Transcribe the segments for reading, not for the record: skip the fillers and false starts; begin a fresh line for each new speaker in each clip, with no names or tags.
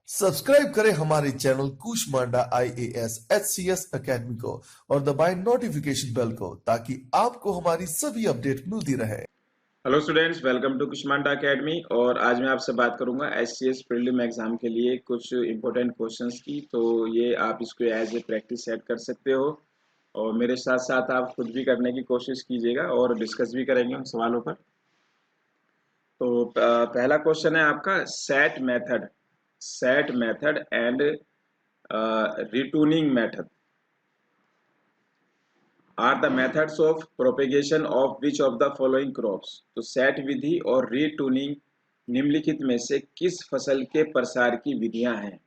Subscribe करें हमारे channel Kushmanda IAS HCS academy को और दबाएं नोटिफिकेशन बेल को ताकि आपको हमारी सभी अपडेट मिलती रहे।
Hello students, welcome to Kushmanda academy. और आज मैं आपसे बात करूंगा एचसीएस प्रीलिम एग्जाम के लिए कुछ इंपॉर्टेंट क्वेश्चंस की। तो ये आप इसको एज ए प्रैक्टिस सेट कर सकते हो और मेरे साथ साथ आप खुद भी करने की कोशिश कीजिएगा और डिस्कस भी करेंगे उन सवालों पर। तो पहला क्वेश्चन है आपका set method and ratooning method are the methods of propagation of which of the following crops. तो सेट विधि और रीटूनिंग निम्नलिखित में से किस फसल के प्रसार की विधियां हैं।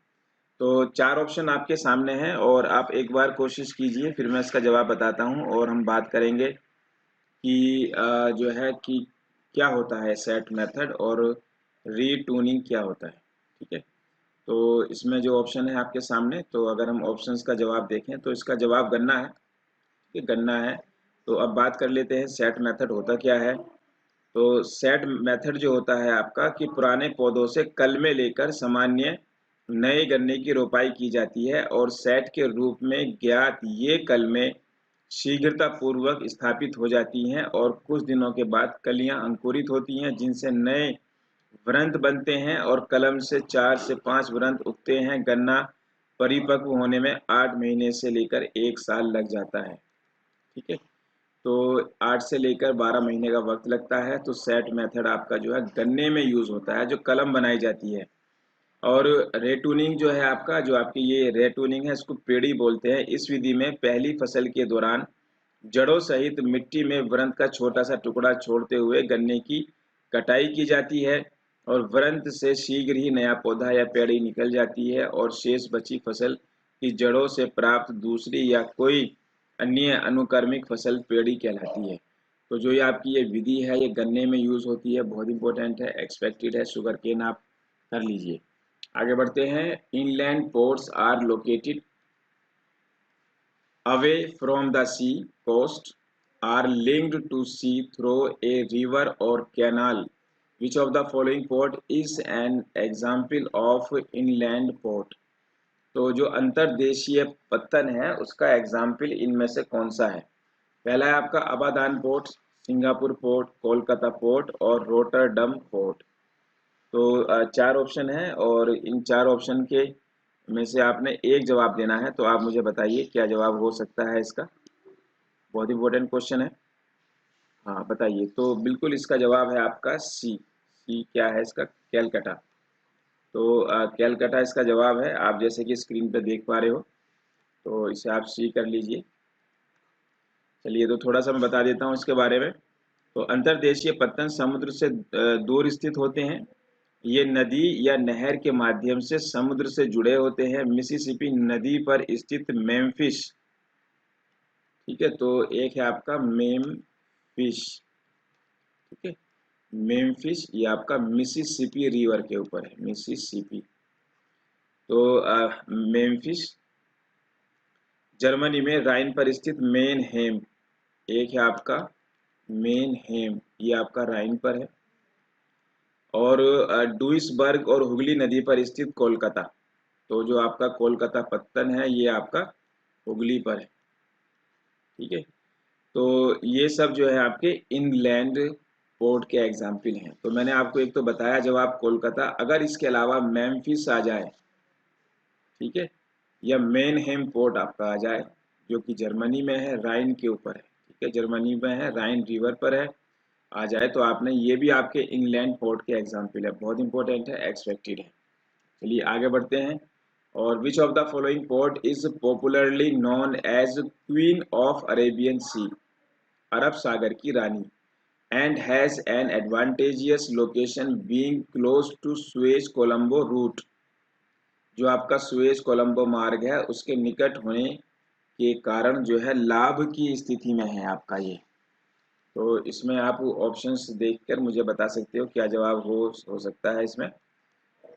तो चार ऑप्शन आपके सामने हैं और आप एक बार कोशिश कीजिए, फिर मैं इसका जवाब बताता हूं और हम बात करेंगे कि जो है कि क्या होता है सेट मेथड और रीटूनिंग क्या होता है। ठीक है, तो इसमें जो ऑप्शन है आपके सामने, तो अगर हम ऑप्शंस का जवाब देखें तो इसका जवाब गन्ना है। ये गन्ना है। तो अब बात कर लेते हैं सेट मेथड होता क्या है। तो सेट मेथड जो होता है आपका कि पुराने पौधों से कलमे लेकर सामान्य नए गन्ने की रोपाई की जाती है और सेट के रूप में ज्ञात ये कलमे शीघ्रता पूर्वक स्थापित हो जाती हैं और कुछ दिनों के बाद कलियां अंकुरित होती हैं जिनसे नए व्रंत बनते हैं और कलम से 4 से 5 व्रंत उगते हैं। गन्ना परिपक्व होने में 8 महीने से लेकर 1 साल लग जाता है। ठीक है, तो 8 से लेकर 12 महीने का वक्त लगता है। तो सेट मेथड आपका जो है गन्ने में यूज होता है, जो कलम बनाई जाती है। और रेटूनिंग जो है आपका, जो आपकी ये रेटूनिंग है, इसको पेड़ी बोलते हैं। इस विधि में पहली फसल के दौरान जड़ों सहित मिट्टी में व्रंत का छोटा सा टुकड़ा छोड़ते हुए गन्ने की कटाई की जाती है और व्रंत से शीघ्र ही नया पौधा या पेड़ी निकल जाती है और शेष बची फसल की जड़ों से प्राप्त दूसरी या कोई अन्य अनुक्रमिक फसल पेड़ी कहलाती है। तो जो ये आपकी ये विधि है, ये गन्ने में यूज होती है, बहुत इंपॉर्टेंट है, एक्सपेक्टेड है। शुगर केन आप कर लीजिए। आगे बढ़ते हैं। Inland ports are located away from the sea coast, are linked to sea through a river or canal. Which of the following port is an example of inland port? तो जो अंतर्देशीय पत्तन है उसका एग्जाम्पल इनमें से कौन सा है। पहला है आपका Abadan port, Singapore port, Kolkata port और रोटरडम पोर्ट। तो चार ऑप्शन है और इन चार ऑप्शन के में से आपने एक जवाब देना है। तो आप मुझे बताइए क्या जवाब हो सकता है इसका। बहुत इंपॉर्टेंट क्वेश्चन है। हाँ बताइए। तो बिल्कुल इसका जवाब है आपका सी। सी क्या है इसका? कैलकटा। तो कैलकटा इसका जवाब है, आप जैसे कि स्क्रीन पे देख पा रहे हो। तो इसे आप सी कर लीजिए। चलिए, तो थोड़ा सा मैं बता देता हूँ इसके बारे में। तो अंतर्देशीय पत्तन समुद्र से दूर स्थित होते हैं। ये नदी या नहर के माध्यम से समुद्र से जुड़े होते हैं। मिसिसिपी नदी पर स्थित मेम्फिस। ठीक है, तो एक है आपका मेम्फिस। ठीक है, मेम्फिस ये आपका मिसिसिपी रिवर के ऊपर है, मिसिसिपी। तो मेम्फिस जर्मनी में राइन पर स्थित मेनहेम। एक है आपका मेनहेम, ये आपका राइन पर है। और डुइसबर्ग और हुगली नदी पर स्थित कोलकाता। तो जो आपका कोलकाता पत्तन है ये आपका हुगली पर है। ठीक है, तो ये सब जो है आपके इनलैंड पोर्ट के एग्जाम्पल हैं। तो मैंने आपको एक तो बताया जवाब कोलकाता, अगर इसके अलावा मेम्फिस आ जाए, ठीक है, या मेनहेम पोर्ट आपका आ जाए जो कि जर्मनी में है, राइन के ऊपर है, ठीक है, जर्मनी में है, राइन रिवर पर है, आ जाए तो आपने ये भी आपके इंग्लैंड पोर्ट के एग्जाम्पल है, बहुत इंपॉर्टेंट है, एक्सपेक्टेड है। चलिए आगे बढ़ते हैं। और which of the following port is popularly known as queen of Arabian Sea, अरब सागर की रानी, and has an advantageous location being close to Suez Colombo route. जो आपका सुएज कोलंबो मार्ग है उसके निकट होने के कारण जो है लाभ की स्थिति में है आपका ये। तो इसमें आप ऑप्शंस देखकर मुझे बता सकते हो क्या जवाब हो सकता है इसमें।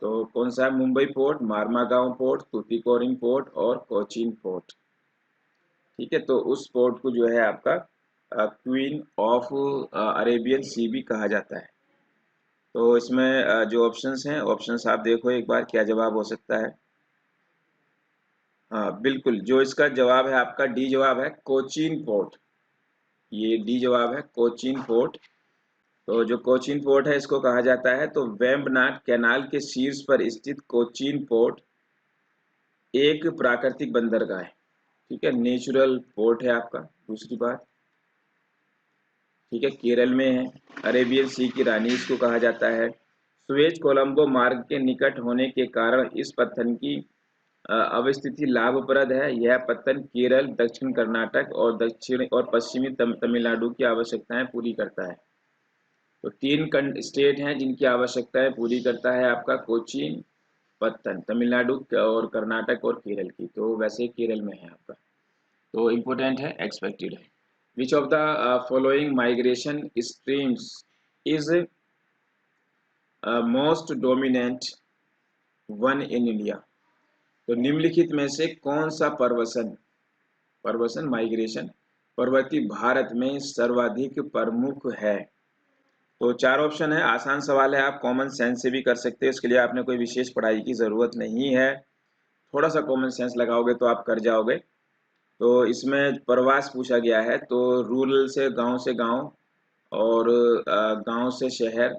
तो कौन सा है? Mumbai port, Marmagao port, Tuticorin port और कोचीन पोर्ट। ठीक है, तो उस पोर्ट को जो है आपका क्वीन ऑफ अरेबियन सी भी कहा जाता है। तो इसमें जो ऑप्शंस हैं, ऑप्शंस आप देखो एक बार क्या जवाब हो सकता है। हाँ बिल्कुल, जो इसका जवाब है आपका डी जवाब है, कोचीन पोर्ट। ये डी जवाब है, कोचीन पोर्ट। तो जो कोचीन पोर्ट है इसको कहा जाता है, तो वेम्बनाड कैनाल के शीर्ष पर स्थित कोचीन पोर्ट एक प्राकृतिक बंदरगाह है। ठीक है, नेचुरल पोर्ट है आपका। दूसरी बात, ठीक है, केरल में है। अरेबियन सी की रानी इसको कहा जाता है। सुएज कोलंबो मार्ग के निकट होने के कारण इस पत्तन की अवस्थिति लाभप्रद है। यह पत्तन केरल, दक्षिण कर्नाटक और दक्षिण और पश्चिमी तमिलनाडु की आवश्यकताएं पूरी करता है। तो तीन स्टेट हैं जिनकी आवश्यकताएं पूरी करता है आपका कोचीन पत्तन, तमिलनाडु और कर्नाटक और केरल की। तो वैसे केरल में है आपका, तो इम्पोर्टेंट है, एक्सपेक्टेड है। विच of the following migration streams is most dominant one in India. तो निम्नलिखित में से कौन सा परवसन माइग्रेशन पर्वतीय भारत में सर्वाधिक प्रमुख है। तो चार ऑप्शन है, आसान सवाल है, आप कॉमन सेंस से भी कर सकते हैं, इसके लिए आपने कोई विशेष पढ़ाई की जरूरत नहीं है, थोड़ा सा कॉमन सेंस लगाओगे तो आप कर जाओगे। तो इसमें प्रवास पूछा गया है, तो रूरल से गांव और गांव से शहर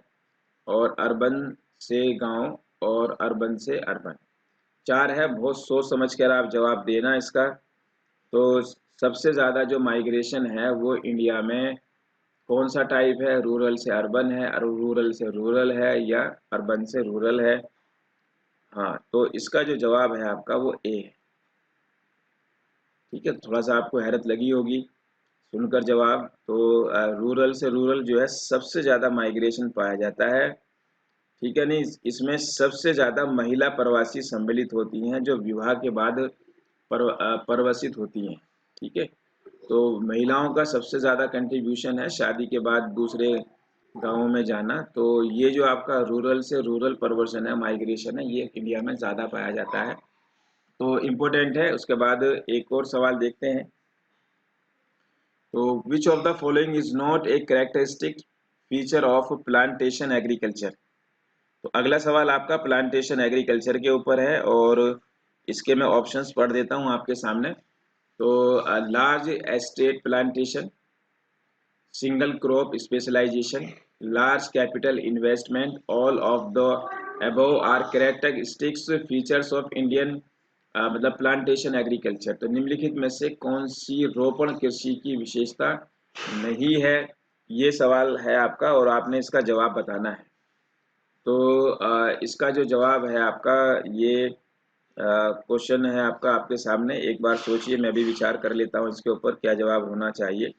और अर्बन से गांव और अर्बन से अर्बन। चार है, बहुत सोच समझ कर आप जवाब देना इसका। तो सबसे ज़्यादा जो माइग्रेशन है वो इंडिया में कौन सा टाइप है, रूरल से अर्बन है, रूरल से रूरल है, या अर्बन से रूरल है। हाँ, तो इसका जो जवाब है आपका वो ए है। ठीक है, थोड़ा सा आपको हैरत लगी होगी सुनकर जवाब। तो रूरल से रूरल जो है सबसे ज़्यादा माइग्रेशन पाया जाता है। ठीक है, नहीं, इसमें सबसे ज़्यादा महिला प्रवासी सम्मिलित होती हैं जो विवाह के बाद प्रवसित होती हैं। ठीक है, तो महिलाओं का सबसे ज़्यादा कंट्रीब्यूशन है शादी के बाद दूसरे गांवों में जाना। तो ये जो आपका रूरल से रूरल परवर्सन है, माइग्रेशन है, ये इंडिया में ज़्यादा पाया जाता है, तो इम्पोर्टेंट है। उसके बाद एक और सवाल देखते हैं। तो which of the following is not a characteristic feature of plantation agriculture. तो अगला सवाल आपका प्लांटेशन एग्रीकल्चर के ऊपर है, और इसके मैं ऑप्शंस पढ़ देता हूं आपके सामने। तो large estate plantation, single crop specialisation, large capital investment, all of the above are characteristics features of Indian मतलब प्लांटेशन एग्रीकल्चर। तो निम्नलिखित में से कौन सी रोपण कृषि की विशेषता नहीं है, ये सवाल है आपका, और आपने इसका जवाब बताना है। तो इसका जो जवाब है आपका, ये क्वेश्चन है आपका आपके सामने, एक बार सोचिए, मैं भी विचार कर लेता हूँ इसके ऊपर क्या जवाब होना चाहिए।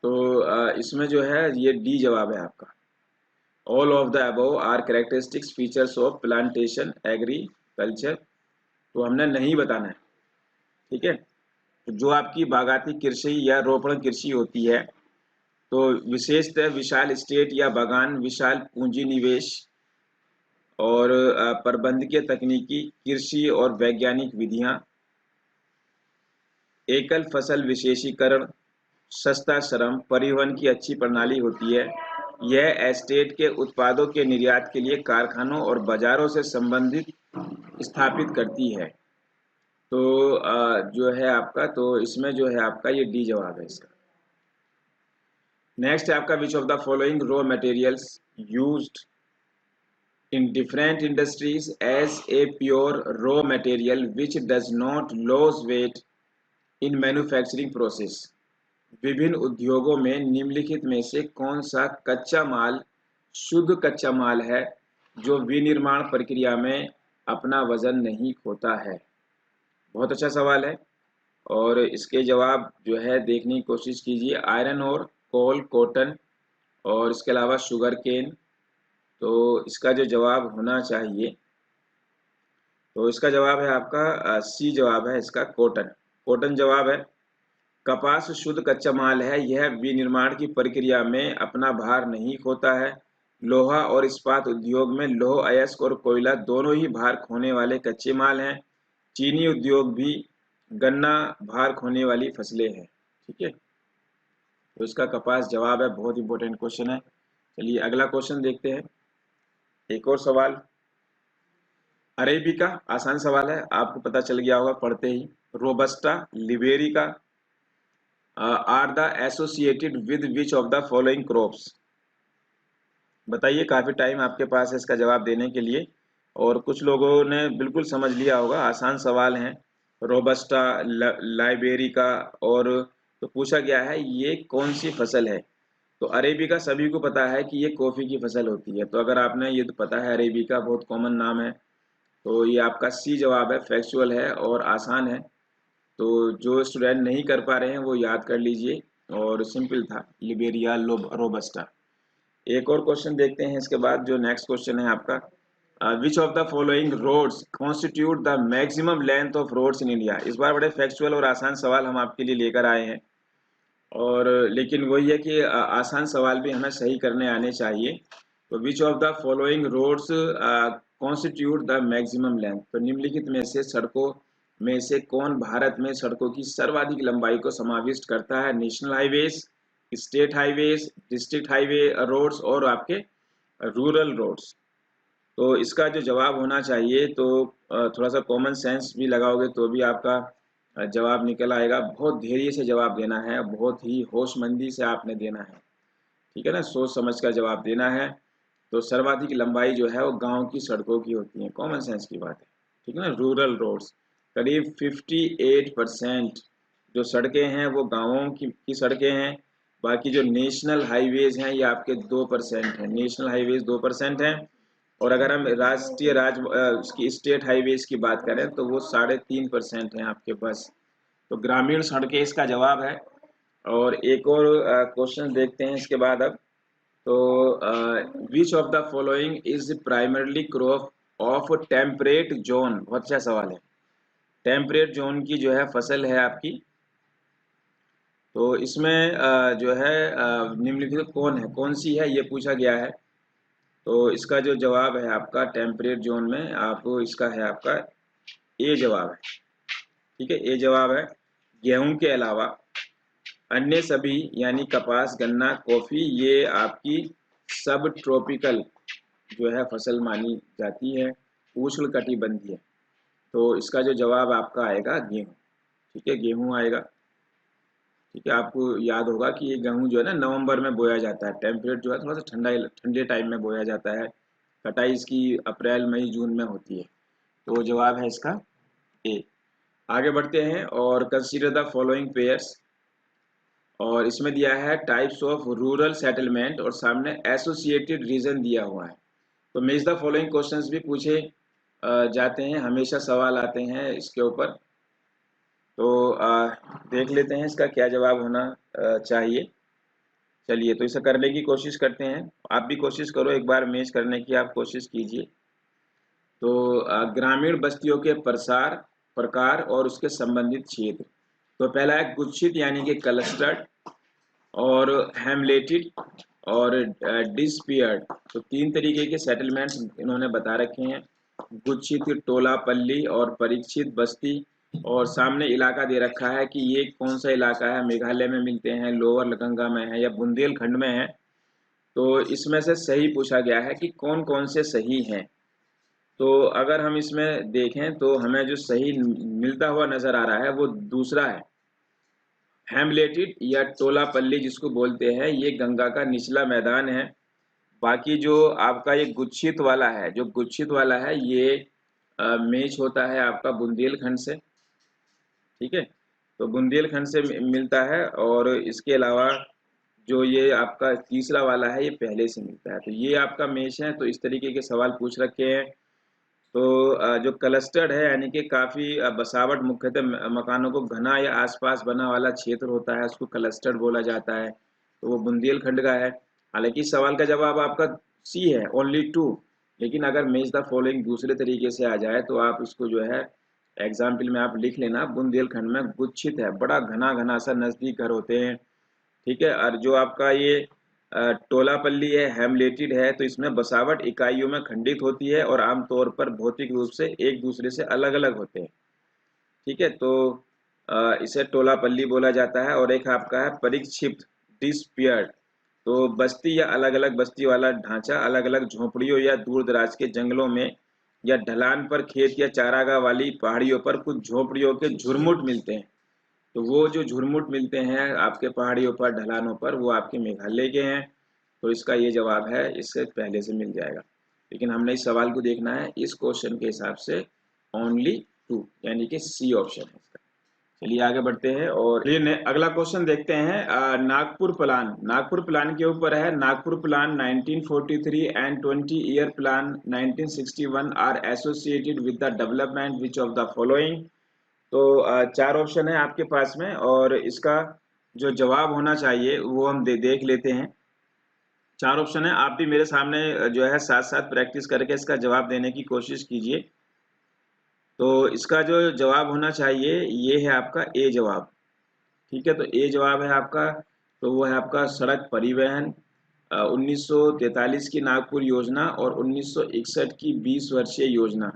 तो इसमें जो है ये डी जवाब है आपका, all of the above are characteristics features of plantation agriculture. तो हमने नहीं बताना है। ठीक है, तो जो आपकी बागाती कृषि या रोपण कृषि होती है, तो विशेषतः विशाल स्टेट या बागान, विशाल पूंजी निवेश और प्रबंधकीय तकनीकी कृषि और वैज्ञानिक विधियां, एकल फसल विशेषीकरण, सस्ता श्रम, परिवहन की अच्छी प्रणाली होती है। यह एस्टेट के उत्पादों के निर्यात के लिए कारखानों और बाजारों से संबंधित स्थापित करती है। तो जो है आपका, तो इसमें जो है आपका ये डी जवाब है इसका। नेक्स्ट है आपका, which of the following raw materials used in different industries as a pure raw material which does not lose weight in manufacturing process। विभिन्न उद्योगों में निम्नलिखित में से कौन सा कच्चा माल शुद्ध कच्चा माल है जो विनिर्माण प्रक्रिया में अपना वजन नहीं खोता है। बहुत अच्छा सवाल है, और इसके जवाब जो है देखने की कोशिश कीजिए। आयरन और कोल, कॉटन, और इसके अलावा शुगर केन। तो इसका जो जवाब होना चाहिए, तो इसका जवाब है आपका सी जवाब है इसका, कॉटन। कॉटन जवाब है। कपास शुद्ध कच्चा माल है, यह विनिर्माण की प्रक्रिया में अपना भार नहीं खोता है। लोहा और इस्पात उद्योग में लौह अयस्क और कोयला दोनों ही भार खोने वाले कच्चे माल हैं। चीनी उद्योग भी गन्ना भार खोने वाली फसलें हैं। ठीक है, तो इसका कपास जवाब है। बहुत इंपॉर्टेंट क्वेश्चन है। चलिए अगला क्वेश्चन देखते हैं। एक और सवाल, अरेबिका, आसान सवाल है, आपको पता चल गया होगा पढ़ते ही। Robusta, liberica are the associated with which of the following crops. बताइए, काफी टाइम आपके पास है इसका जवाब देने के लिए, और कुछ लोगों ने बिल्कुल समझ लिया होगा, आसान सवाल है। रोबस्टा, लाइबेरिका, और तो पूछा गया है ये कौन सी फसल है। तो अरेबिका सभी को पता है कि ये कॉफी की फसल होती है, तो अगर आपने ये तो पता है, अरेबिका बहुत कॉमन नाम है, तो ये आपका सी जवाब है, फैक्चुअल है और आसान है। तो जो स्टूडेंट नहीं कर पा रहे हैं वो याद कर लीजिए, और सिंपल था, लिबेरिया रोबस्टा। एक और क्वेश्चन देखते हैं इसके बाद, जो नेक्स्ट क्वेश्चन है आपका, which of the following roads constitute the maximum length of roads in India. इस बार बड़े फैक्चुअल और आसान सवाल हम आपके लिए लेकर आए हैं, और लेकिन वही है कि आसान सवाल भी हमें सही करने आने चाहिए। तो which of the following roads constitute the maximum length, तो निम्नलिखित में से सड़कों में से कौन भारत में सड़कों की सर्वाधिक लंबाई को समाविष्ट करता है। National highways, state highways, district highway roads और आपके रूरल रोड्स। तो इसका जो जवाब होना चाहिए, तो थोड़ा सा कॉमन सेंस भी लगाओगे तो भी आपका जवाब निकल आएगा। बहुत धैर्य से जवाब देना है, बहुत ही होशमंदी से आपने देना है, ठीक है ना, सोच समझ कर जवाब देना है। तो सर्वाधिक लंबाई जो है वो गांव की सड़कों की होती है, कॉमन सेंस की बात है, ठीक है ना। रूरल रोड्स करीब 58% जो सड़कें हैं वो गाँवों की सड़कें हैं। बाकी जो नेशनल हाईवेज हैं ये आपके 2% हैं, नेशनल हाईवेज 2% हैं। और अगर हम राष्ट्रीय उसकी स्टेट हाईवेज की बात करें तो वो 3.5% हैं आपके पास। तो ग्रामीण सड़कें इसका जवाब है। और एक और क्वेश्चन देखते हैं इसके बाद अब। तो which of the following is primarily crop of temperate zone. बहुत अच्छा सवाल है। टेम्परेट जोन की जो है फसल है आपकी, तो इसमें जो है निम्नलिखित कौन है, कौन सी है, ये पूछा गया है। तो इसका जो जवाब है आपका टेम्परेट जोन में, आपको इसका है आपका ए जवाब है, ठीक है, ए जवाब है। गेहूं के अलावा अन्य सभी यानी कपास, गन्ना, कॉफी, ये आपकी सब ट्रॉपिकल जो है फसल मानी जाती है, उष्ण कटिबंधीय। तो इसका जो जवाब आपका आएगा गेहूं, ठीक है, गेहूं आएगा। ठीक है, आपको याद होगा कि ये गेहूं जो है ना नवंबर में बोया जाता है, टेम्परेट जो है थोड़ा सा ठंडे टाइम में बोया जाता है, कटाई इसकी अप्रैल मई जून में होती है। तो जवाब है इसका ए। आगे बढ़ते हैं और कंसीडर द फॉलोइंग पेयर्स, और इसमें दिया है टाइप्स ऑफ रूरल सेटलमेंट और सामने एसोसिएटेड रीजन दिया हुआ है। तो मेज द फॉलोइंग क्वेश्चंस भी पूछे जाते हैं, हमेशा सवाल आते हैं इसके ऊपर। तो देख लेते हैं इसका क्या जवाब होना चाहिए। चलिए, तो इसे करने की कोशिश करते हैं, आप भी कोशिश करो एक बार मैच करने की, आप कोशिश कीजिए। तो ग्रामीण बस्तियों के प्रसार, प्रकार और उसके संबंधित क्षेत्र। तो पहला है गुच्छित यानी कि क्लस्टर्ड, और हेमलेटेड और डिस्पियर्ड। तो 3 तरीके के सेटलमेंट्स इन्होंने बता रखे हैं, गुच्छित, टोला पल्ली और परीक्षित बस्ती। और सामने इलाका दे रखा है कि ये कौन सा इलाका है, मेघालय में मिलते हैं, लोअर गंगा में है या बुंदेलखंड में है। तो इसमें से सही पूछा गया है कि कौन कौन से सही हैं। तो अगर हम इसमें देखें तो हमें जो सही मिलता हुआ नजर आ रहा है वो दूसरा है, हेमलेटेड या टोलापल्ली जिसको बोलते हैं, ये गंगा का निचला मैदान है। बाकी जो आपका ये गुच्छित वाला है, जो गुच्छित वाला है ये मैच होता है आपका बुंदेलखंड से, ठीक है, तो बुंदेलखंड से मिलता है। और इसके अलावा जो ये आपका तीसरा वाला है ये पहले से मिलता है, तो ये आपका मैच है। तो इस तरीके के सवाल पूछ रखे हैं। तो जो क्लस्टर्ड है यानी कि काफ़ी बसावट, मुख्यतः मकानों को घना या आसपास बना वाला क्षेत्र होता है, उसको क्लस्टर्ड बोला जाता है, तो वो बुंदेलखंड का है। हालांकि इस सवाल का जवाब आपका सी है, ओनली 2। लेकिन अगर मैच द फॉलोइंग दूसरे तरीके से आ जाए तो आप इसको जो है एग्जाम्पल में आप लिख लेना, बुंदेलखंड में गुच्छित है, बड़ा घना घना सा नज़दीक घर होते हैं, ठीक है। और जो आपका ये टोलापल्ली है, हेमलेटेड है, तो इसमें बसावट इकाइयों में खंडित होती है और आमतौर पर भौतिक रूप से एक दूसरे से अलग अलग होते हैं। ठीक है, तो इसे टोलापल्ली बोला जाता है। और एक आपका है परिक्षिप्त डिसपियर्ड, तो बस्ती या अलग अलग बस्ती वाला ढांचा, अलग अलग झोपड़ियों या दूर दराज के जंगलों में या ढलान पर खेत या चारागाह वाली पहाड़ियों पर कुछ झोपड़ियों के झुरमुट मिलते हैं। तो वो जो झुरमुट मिलते हैं आपके पहाड़ियों पर, ढलानों पर, वो आपके मेघालय के हैं। तो इसका ये जवाब है, इससे पहले से मिल जाएगा। लेकिन हमने इस सवाल को देखना है इस क्वेश्चन के हिसाब से ओनली टू, यानी कि सी ऑप्शन है इसका। चलिए आगे बढ़ते हैं और ये अगला क्वेश्चन देखते हैं। नागपुर प्लान, नागपुर प्लान के ऊपर है। Nagpur plan 1943 and 20 year plan 1961 are associated with the development which of the following. तो चार ऑप्शन है आपके पास में, और इसका जो जवाब होना चाहिए वो हम देख लेते हैं। चार ऑप्शन है, आप भी मेरे सामने जो है साथ साथ प्रैक्टिस करके इसका जवाब देने की कोशिश कीजिए। तो इसका जो जवाब होना चाहिए ये है आपका ए जवाब। ठीक है, तो ए जवाब है आपका। तो वो है आपका सड़क परिवहन 1943 की नागपुर योजना और 1961 की 20 वर्षीय योजना।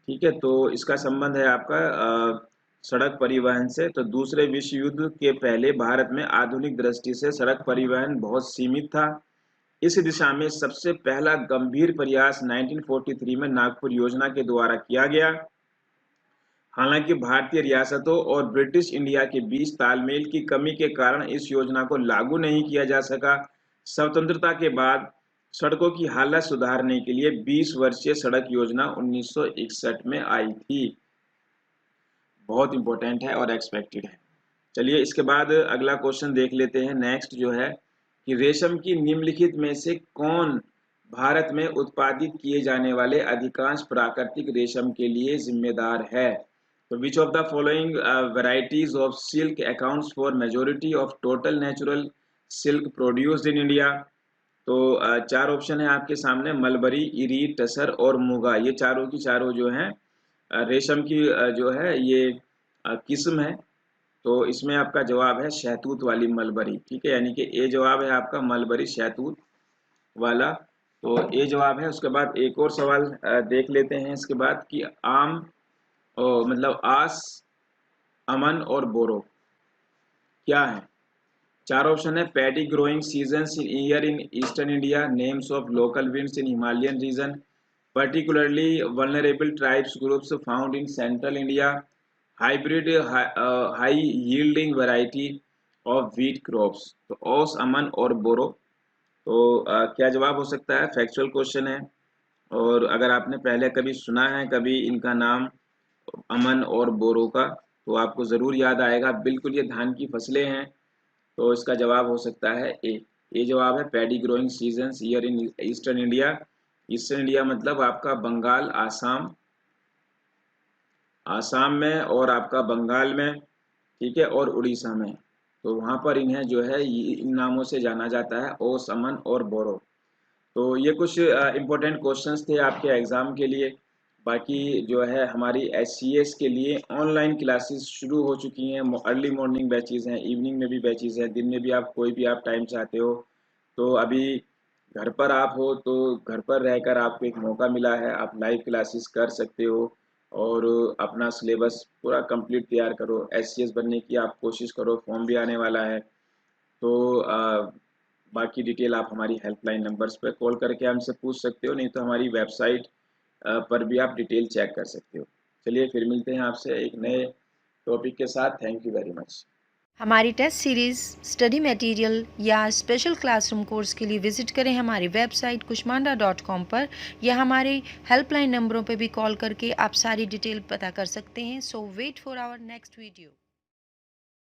ठीक है, तो इसका संबंध है आपका सड़क परिवहन से। तो दूसरे विश्व युद्ध के पहले भारत में आधुनिक दृष्टि से सड़क परिवहन बहुत सीमित था। इस दिशा में सबसे पहला गंभीर प्रयास 1943 में नागपुर योजना के द्वारा किया गया। हालांकि भारतीय रियासतों और ब्रिटिश इंडिया के बीच तालमेल की कमी के कारण इस योजना को लागू नहीं किया जा सका। स्वतंत्रता के बाद सड़कों की हालत सुधारने के लिए 20 वर्षीय सड़क योजना 1961 में आई थी। बहुत इंपॉर्टेंट है और एक्सपेक्टेड है। चलिए इसके बाद अगला क्वेश्चन देख लेते हैं। नेक्स्ट जो है कि रेशम की निम्नलिखित में से कौन भारत में उत्पादित किए जाने वाले अधिकांश प्राकृतिक रेशम के लिए जिम्मेदार है। तो which of the following varieties of silk accounts for majority of total natural silk produced in India. तो चार ऑप्शन है आपके सामने, मलबरी, इरी, टसर और मुगा। ये चारों की चारों जो हैं रेशम की जो है ये किस्म है। तो इसमें आपका जवाब है शहतूत वाली मलबरी। ठीक है, यानी कि ए जवाब है आपका मलबरी शहतूत वाला। तो ए जवाब है। उसके बाद एक और सवाल देख लेते हैं इसके बाद कि आम मतलब आस, अमन और बोरो क्या है। चार ऑप्शन है, paddy growing seasons in year in eastern India, names of local winds in Himalayan region, particularly vulnerable tribes groups found in central India, hybrid high yielding variety of wheat crops। तो ओस, अमन और बोरो। तो क्या जवाब हो सकता है। फैक्चुअल क्वेश्चन है, और अगर आपने पहले कभी सुना है कभी इनका नाम अमन और बोरो का, तो आपको ज़रूर याद आएगा। बिल्कुल ये धान की फसलें हैं। तो इसका जवाब हो सकता है ए। ये जवाब है paddy growing seasons year in eastern India. Eastern India मतलब आपका बंगाल, आसाम, आसाम में और आपका बंगाल में, ठीक है, और उड़ीसा में। तो वहाँ पर इन्हें जो है इन नामों से जाना जाता है, ओस, अमन और बोरो। तो ये कुछ इम्पोर्टेंट क्वेश्चंस थे आपके एग्ज़ाम के लिए। बाकी जो है हमारी एचसीएस के लिए ऑनलाइन क्लासेस शुरू हो चुकी हैं। अर्ली मॉर्निंग बैचेज़ हैं, इवनिंग में भी बैचेज़ हैं, दिन में भी आप कोई भी आप टाइम चाहते हो। तो अभी घर पर आप हो तो घर पर रहकर आपको एक मौका मिला है, आप लाइव क्लासेस कर सकते हो और अपना सिलेबस पूरा कंप्लीट तैयार करो। एचसीएस बनने की आप कोशिश करो, फॉर्म भी आने वाला है। तो बाकी डिटेल आप हमारी हेल्पलाइन नंबर्स पर कॉल करके हमसे पूछ सकते हो, नहीं तो हमारी वेबसाइट पर भी आप डिटेल चेक कर सकते हो। चलिए फिर मिलते हैं आपसे एक नए टॉपिक के साथ। Thank you very much.
हमारी टेस्ट सीरीज़, स्टडी मटेरियल या स्पेशल क्लासरूम कोर्स के लिए विज़िट करें हमारी वेबसाइट kushmanda.com पर, या हमारे हेल्पलाइन नंबरों पर भी कॉल करके आप सारी डिटेल पता कर सकते हैं। So wait for our next video.